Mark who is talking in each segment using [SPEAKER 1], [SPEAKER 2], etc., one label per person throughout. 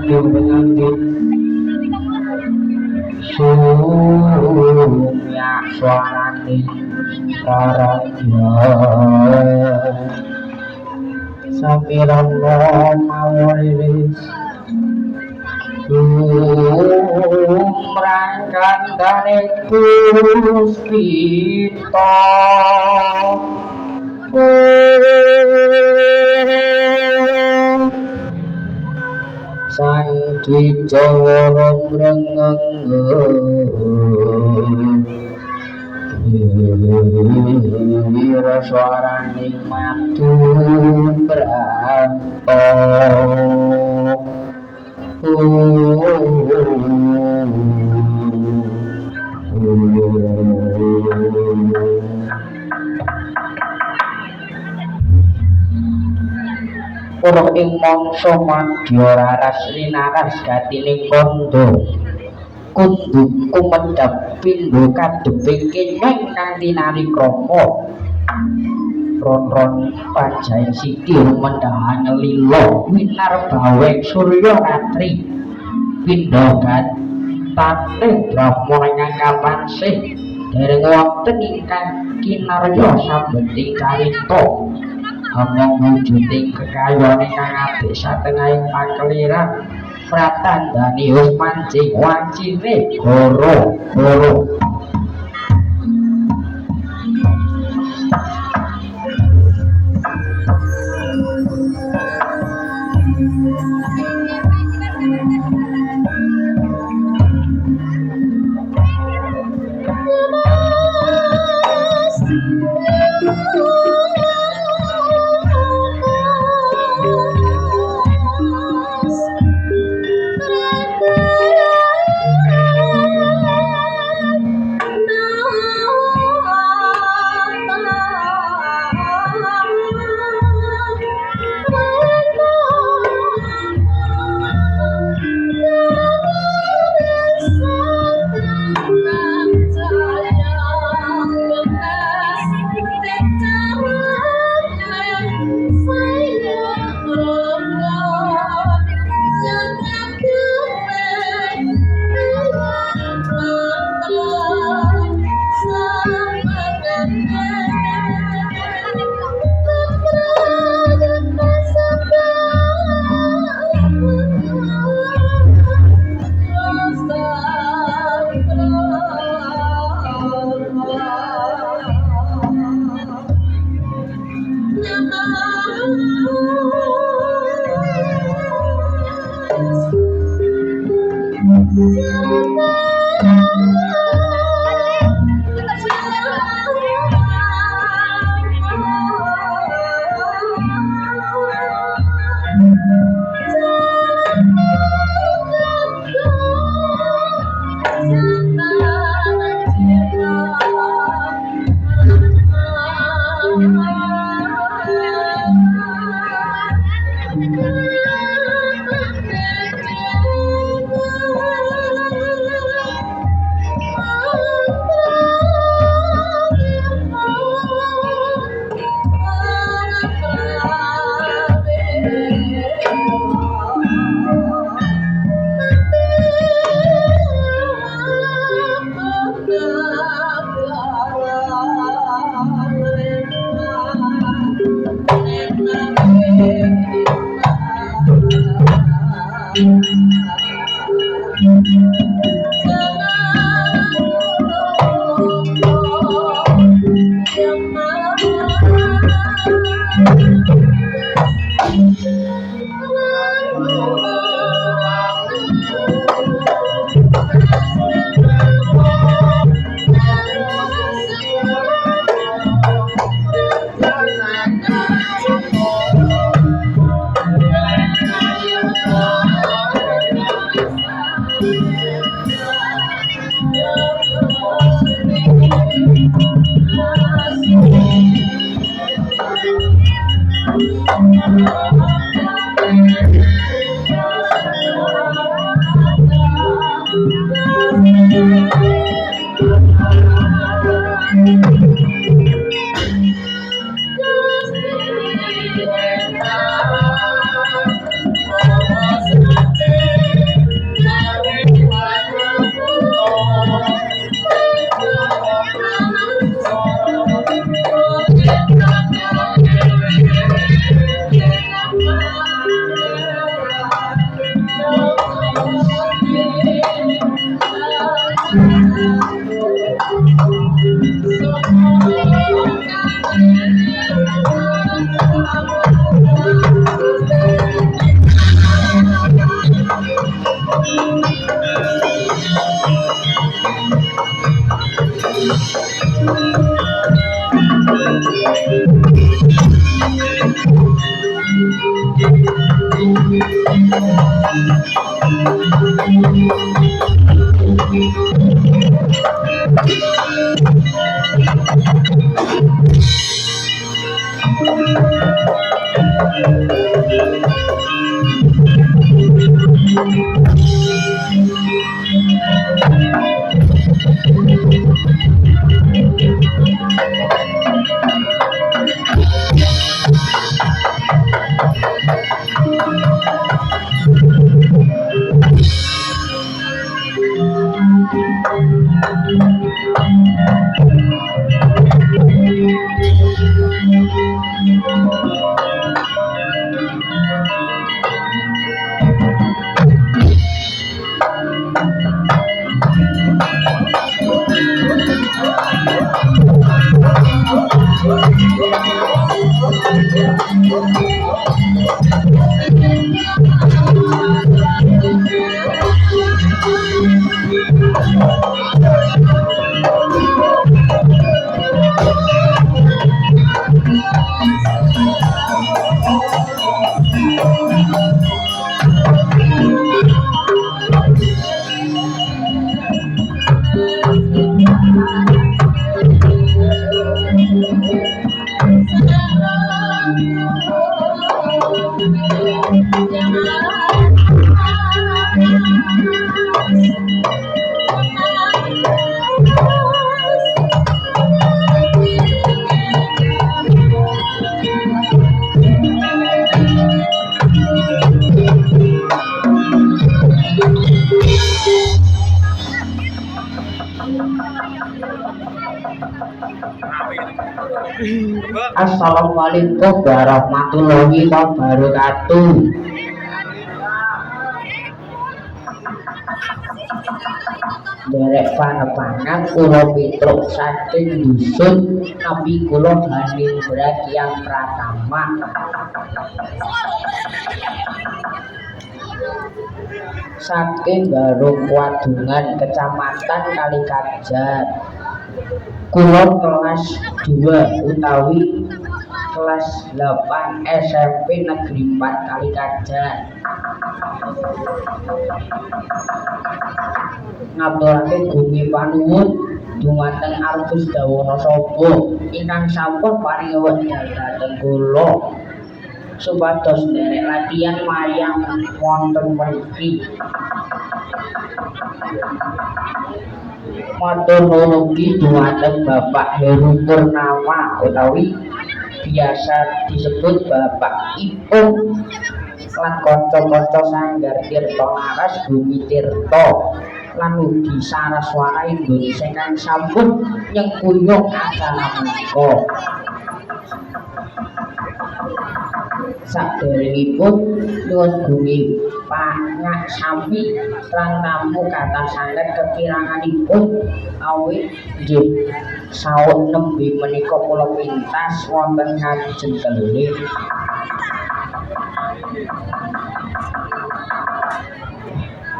[SPEAKER 1] penyakit sumya suarane karanya samirana mawiris Sumrangkandane Puspita Sang Dwijawara mrengeng Wiraswarane madu branta Para ing mangsa madya raras rinaras gatine kandha kundu kumendhap pindha kadheping kenyeng kanthi nari krama ron-ron pajahe siki rumendahan lila winar baweng surya ratri pindha gatane brahma ingkang kapansih dereng wonten ingkang kinarya sabeting carita among wujuding kekayon ingkang apik satengahing pakeliran pratandhani mancing wancine goro-goro Assalamualaikum warahmatullahi wabarakatuh. Derek panepangan kula pitruk saking dusun nabi kula Hanindra Kyang Pratama. Saking Garung Wadungan Kecamatan Kalikajar. Kula kelas 2 utawi kelas 8 SMP Negeri 4 Kalikajar. Ngaturake gumi panuwun dumateng Artus Dawana Saba ingkang sampun paring wekdal dhateng kula supados nderek latihan wayang wonten mriki. Matur nuwun dumateng Bapak Heru Purnama utawi biasa disebut Bapak Ipung lan kanca-kanca sanggar Tirta Laras Bumi Tirta lan ugi Saraswara Indonesia kang sampun nyengkuyung acara menika. Saderengipun nyuwun gumi panyak sami lan tamu kathah sanget kekiranganipun awit nggih saut nembe menika kula pintas wonten ngajeng kelih.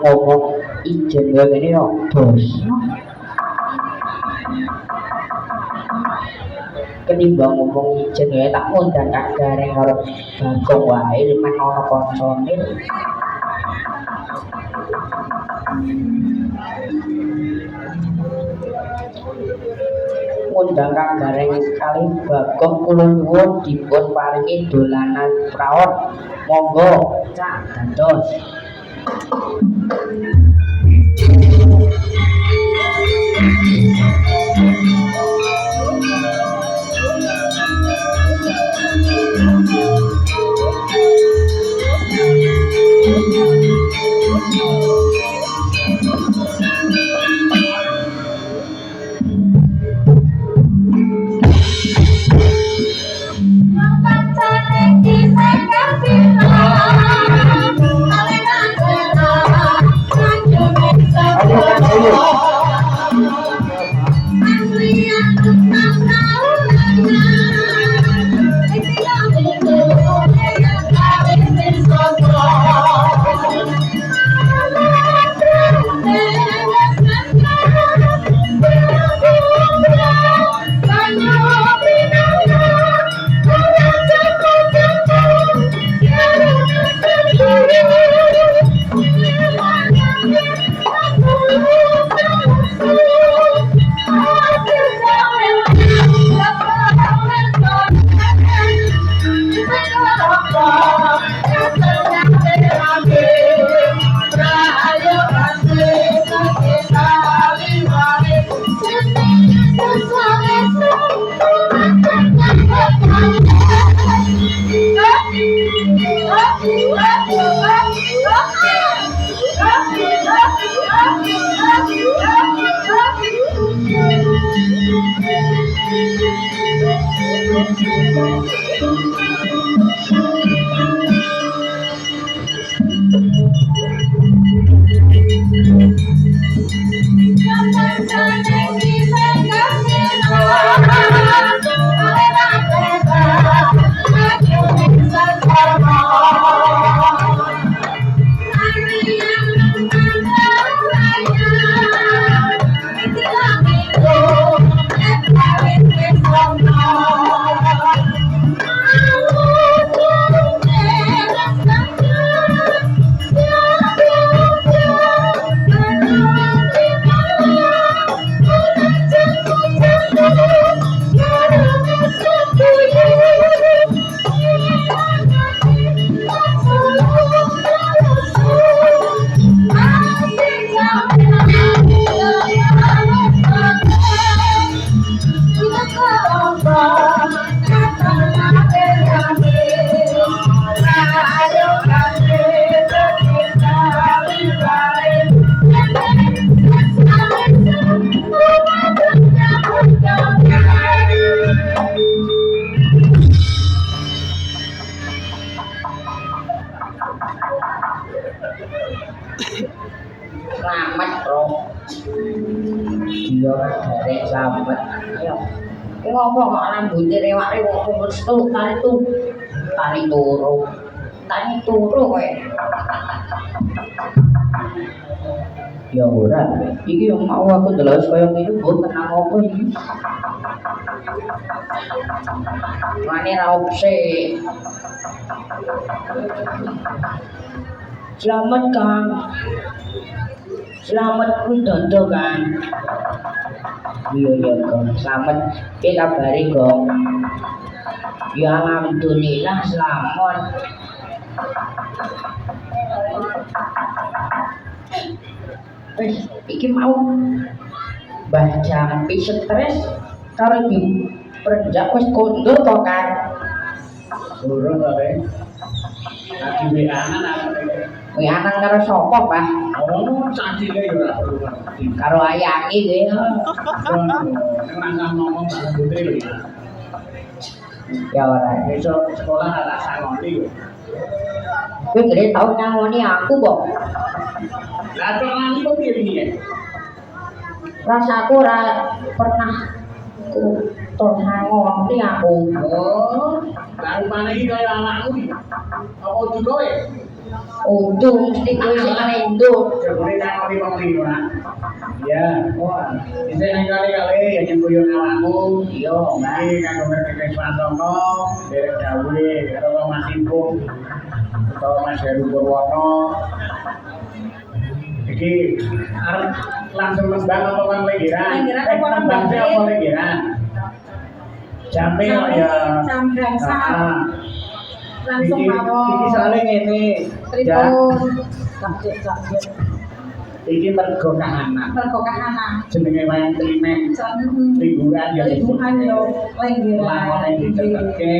[SPEAKER 1] Ngomong ijen ngene yo dosa. Ketimbang ngomong ijen ya tak ngundang Kak Gareng karo Bagong wae men ana kancane. Ngundang Kak Gareng kali Bagong kula nyuwun dipun paringi dolanan praon. Monggo Cak dados. Slamet bro, dia dari slamet. Ayo, ngomong kok rambutnya rewak-rewak mesti tali turu kowe. Ya ora, iki yang mau aku ndelok kaya ngene mbok tenang apa iki. Mane ra opse. Selamat Kang. Selamat kuwi dondo kan. Iya ya Kang, selamat. Piye kabare Kang? Ya alhamdulillah selamat. Iki mau Mbah Jampi stres karo di perenjak wis kondur to kan.
[SPEAKER 2] Durung to, Rek. Lagi WA-an aku.
[SPEAKER 1] WA-an karo sapa, Pak?
[SPEAKER 2] Oh, cacile yo ora perlu ngerti.
[SPEAKER 1] Karo ayange nggih.
[SPEAKER 2] Nek ora ngomong Pak Putri lho ya.
[SPEAKER 1] Ya ora.
[SPEAKER 2] Besok sekolah ora sangoni yo.
[SPEAKER 1] Kowe gede tau ngangoni aku kok.
[SPEAKER 2] Lah kok nganti kok piye iki ya?
[SPEAKER 1] Rasaku ora pernah ku ngangoni aku.
[SPEAKER 2] Oh, lah rupane iki kaya anakku iki. Apa juga kowe?
[SPEAKER 1] Untung mesti kowe sing ngendut.
[SPEAKER 2] Jebule ngangoni wong liya ora. Ya, wah. Bisa nang kali-kali ya nyembuyon awakmu.
[SPEAKER 1] Iya,
[SPEAKER 2] Iki kanggo mereka Swasana, derek dawuhe karo Mas Impung. Utawa Mas Heru Purwono. Iki arep langsung nembang apa kan legeran? Nembang sih apa legeran? Jampe kok ya.
[SPEAKER 3] Jam gangsal. Langsung mawon.
[SPEAKER 2] Iki soalnya ngene.
[SPEAKER 3] Tripun. Sakit.
[SPEAKER 2] Iki mergo kahanan.
[SPEAKER 3] Mergo kahanan.
[SPEAKER 2] Jenenge wayang klimen. Liburan ya.
[SPEAKER 3] Liburan yo lenggeran.
[SPEAKER 2] Lakone dicepetke.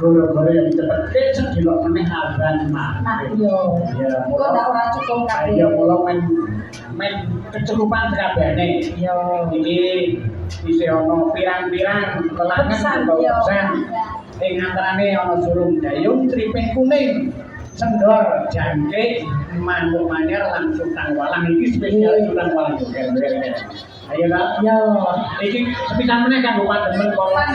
[SPEAKER 2] Guru-guru yang dicepetke sedelok meneh aban mah.
[SPEAKER 3] Nah yo.
[SPEAKER 2] Ya,
[SPEAKER 3] Kok ndak ora cukup kabeh.
[SPEAKER 2] ya mulo men kecukupan kabehane.
[SPEAKER 3] Yo.
[SPEAKER 2] Iki isih ana pirang-pirang kelangan
[SPEAKER 3] Pesan,
[SPEAKER 2] utawa
[SPEAKER 3] yo.
[SPEAKER 2] pesan. Ing antarane ana surung dayung, triping kuning, sendor, jangkrik, manuk manyar lan sutang walang iki spesial sutang walang. Ayo ta?
[SPEAKER 3] Yo.
[SPEAKER 2] Iki sepisan meneh kanggo panjenengan kula.